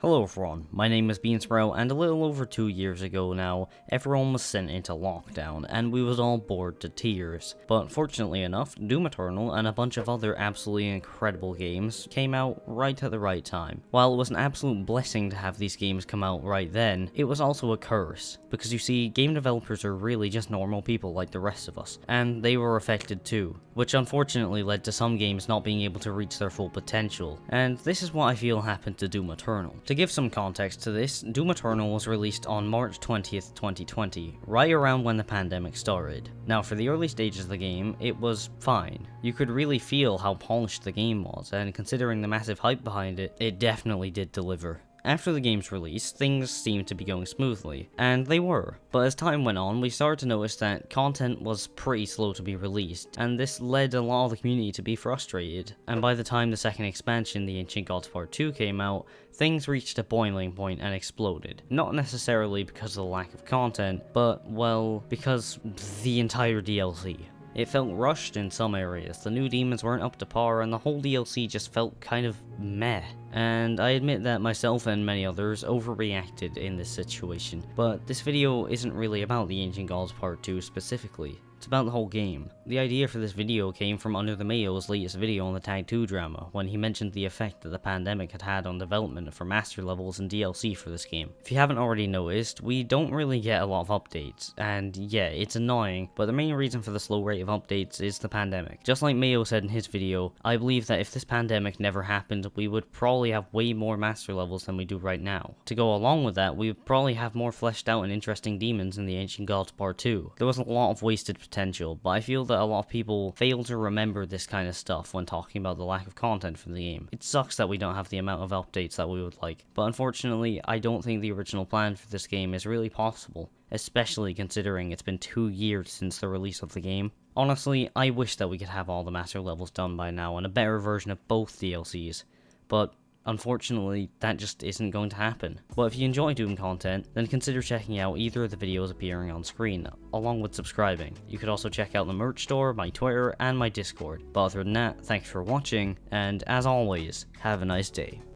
Hello everyone, my name is Beansprout, and a little over 2 years ago now, everyone was sent into lockdown, and we was all bored to tears. But fortunately enough, Doom Eternal and a bunch of other absolutely incredible games came out right at the right time. While it was an absolute blessing to have these games come out right then, it was also a curse, because you see, game developers are really just normal people like the rest of us, and they were affected too, which unfortunately led to some games not being able to reach their full potential, and this is what I feel happened to Doom Eternal. To give some context to this, Doom Eternal was released on March 20th, 2020, right around when the pandemic started. Now for the early stages of the game, it was fine. You could really feel how polished the game was, and considering the massive hype behind it, it definitely did deliver. After the game's release, things seemed to be going smoothly, and they were, but as time went on, we started to notice that content was pretty slow to be released, and this led a lot of the community to be frustrated, and by the time the second expansion, The Ancient Gods Part 2 came out, things reached a boiling point and exploded. Not necessarily because of the lack of content, but, well, because the entire DLC. It felt rushed in some areas, the new demons weren't up to par, and the whole DLC just felt kind of meh. And I admit that myself and many others overreacted in this situation, but this video isn't really about The Ancient Gods Part 2 specifically. It's about the whole game. The idea for this video came from Under the Mayo's latest video on the Tag 2 drama, when he mentioned the effect that the pandemic had had on development for master levels and DLC for this game. If you haven't already noticed, we don't really get a lot of updates, and yeah, it's annoying, but the main reason for the slow rate of updates is the pandemic. Just like Mayo said in his video, I believe that if this pandemic never happened, we would probably have way more master levels than we do right now. To go along with that, we would probably have more fleshed out and interesting demons in the Ancient Gods Part 2. There was a lot of wasted potential, but I feel that a lot of people fail to remember this kind of stuff when talking about the lack of content for the game. It sucks that we don't have the amount of updates that we would like, but unfortunately, I don't think the original plan for this game is really possible, especially considering it's been 2 years since the release of the game. Honestly, I wish that we could have all the master levels done by now and a better version of both DLCs, but unfortunately, that just isn't going to happen. But if you enjoy Doom content, then consider checking out either of the videos appearing on screen, along with subscribing. You could also check out the merch store, my Twitter, and my Discord. But other than that, thanks for watching, and as always, have a nice day.